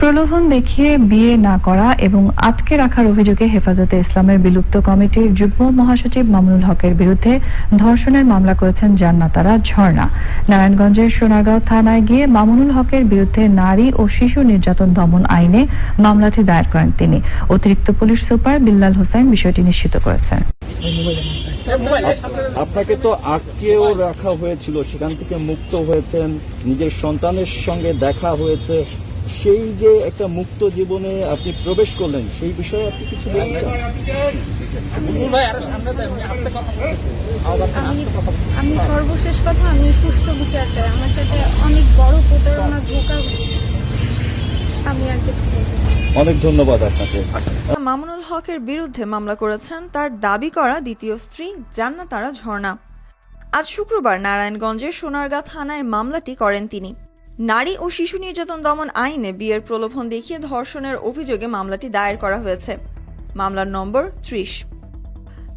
প্রলোভন দেখিয়ে বিয়ে না করা এবং আটকে রাখার অভিযোগে হেফাজতে ইসলামের বিলুপ্ত কমিটির যুগ্ম মহাসচিব মামুনুল হকের বিরুদ্ধে ধর্ষণের মামলা করেছেন জান্নাতারা ঝর্ণা। নারায়ণগঞ্জের সোনারগাঁও থানায় গিয়ে মামুনুল হকের বিরুদ্ধে নারী ও শিশু নির্যাতন দমন আইনে মামলাটি দায়ের করেন তিনি। অতিরিক্ত পুলিশ সুপার বিল্লাল হোসেন বিষয়টি নিশ্চিত করেছেন। আপনাকে তো আটকেও রাখা হয়েছিল, সেখান থেকে মুক্ত হয়েছেন, নিজের সন্তানের সঙ্গে দেখা হয়েছে, সেই যে একটা মুক্ত জীবনে আপনি প্রবেশ করলেন, সেই বিষয়ে আপনি কিছু বলছেন? আমি সর্বশেষ কথা, আমি সুষ্ঠু বিচার চাই। আমার সাথে অনেক বড় প্রতারণা, ধোঁকা হয়েছে। আমি আর কিছু বলবো না। অনেক ধন্যবাদ আপনাকে। মামুনুল হকের বিরুদ্ধে মামলা করেছেন তার দাবি করা দ্বিতীয় স্ত্রী জান্নাতারা ঝর্ণা। আজ শুক্রবার নারায়ণগঞ্জের সোনারগাঁ থানায় মামলাটি করেন তিনি। নারী ও শিশু নির্যাতন দমন আইনে বিয়ের প্রলোভন দেখিয়ে ধর্ষণের অভিযোগে মামলাটি দায়ের করা হয়েছে। মামলার নম্বর 30।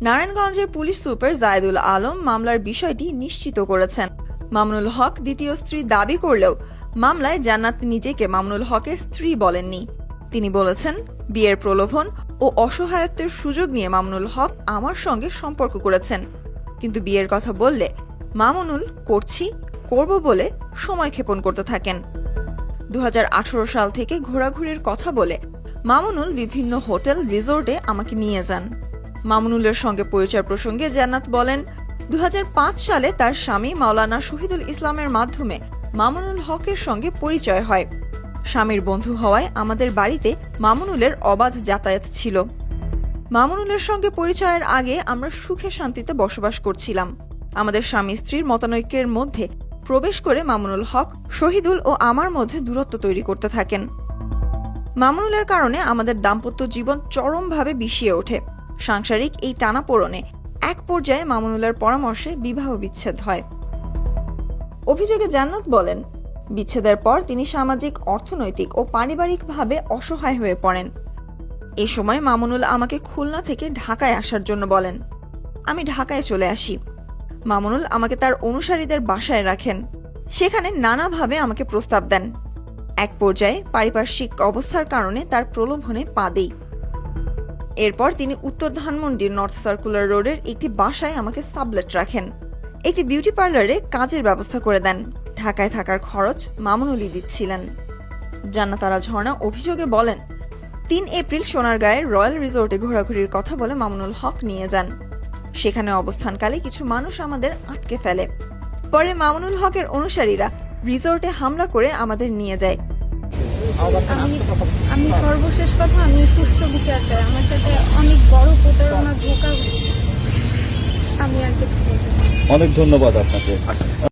নারায়ণগঞ্জের পুলিশ সুপার জায়েদুল আলম মামলার বিষয়টি নিশ্চিত করেছেন। মামুনুল হক দ্বিতীয় স্ত্রী দাবি করলেও মামলায় জান্নাত নিজেকে মামুনুল হকের স্ত্রী বলেননি। তিনি বলেছেন, বিয়ের প্রলোভন ও অসহায়ত্বের সুযোগ নিয়ে মামুনুল হক আমার সঙ্গে সম্পর্ক করেছেন, কিন্তু বিয়ের কথা বললে মামুনুল করব বলে সময় ক্ষেপণ করতে থাকেন। 2018 সাল থেকে ঘোরাঘুরির কথা বলে মামুনুল বিভিন্ন হোটেল রিসোর্টে আমাকে নিয়ে যান। মামুনুলের সঙ্গে পরিচয় প্রসঙ্গে জান্নাত বলেন, 2005 সালে তার স্বামী মাওলানা শহীদুল ইসলামের মাধ্যমে মামুনুল হকের সঙ্গে পরিচয় হয়। স্বামীর বন্ধু হওয়ায় আমাদের বাড়িতে মামুনুলের অবাধ যাতায়াত ছিল। মামুনুলের সঙ্গে পরিচয়ের আগে আমরা সুখে শান্তিতে বসবাস করছিলাম। আমাদের স্বামী স্ত্রীর মতানৈক্যের মধ্যে প্রবেশ করে মামুনুল হক, শহীদুল ও আমার মধ্যে দূরত্ব তৈরি করতে থাকেন। মামুনুলের কারণে আমাদের দাম্পত্য জীবন চরমভাবে বিষিয়ে ওঠে। সাংসারিক এই টানাপোড়েনে এক পর্যায়ে মামুনুলের পরামর্শে বিবাহ বিচ্ছেদ হয়। অভিযোগে জান্নাত বলেন, বিচ্ছেদের পর তিনি সামাজিক, অর্থনৈতিক ও পারিবারিকভাবে অসহায় হয়ে পড়েন। এ সময় মামুনুল আমাকে খুলনা থেকে ঢাকায় আসার জন্য বলেন। আমি ঢাকায় চলে আসি। মামুনুল আমাকে তার অনুসারীদের বাসায় রাখেন। সেখানে নানাভাবে আমাকে প্রস্তাব দেন। এক পর্যায়ে পারিপার্শ্বিক অবস্থার কারণে তার প্রলোভনে পা দেই। এরপর তিনি উত্তর ধানমন্ডির নর্থ সার্কুলার রোডের একটি বাসায় আমাকে সাবলেট রাখেন। একটি বিউটি পার্লারে কাজের ব্যবস্থা করে দেন। ঢাকায় থাকার খরচ মামুনুলই দিচ্ছিলেন। জান্নাতারা ঝর্ণা অভিযোগে বলেন, 3 এপ্রিল সোনারগাঁয়ের রয়্যাল রিসোর্টে ঘোরাঘুরির কথা বলে মামুনুল হক নিয়ে যান। সেখানে অবস্থানকালে কিছু মানুষ আমাদের আটকে ফেলে। পরে মামুনুল হকের অনুসারীরা রিসোর্টে হামলা করে আমাদের নিয়ে যায়। আমি সর্বশেষ কথা, আমি সুষ্ঠু বিচার চাই। আমার সাথে অনেক বড় প্রতারণা, ধোঁকা হয়েছে। আমি আর কিছু বলবো না। অনেক ধন্যবাদ আপনাকে।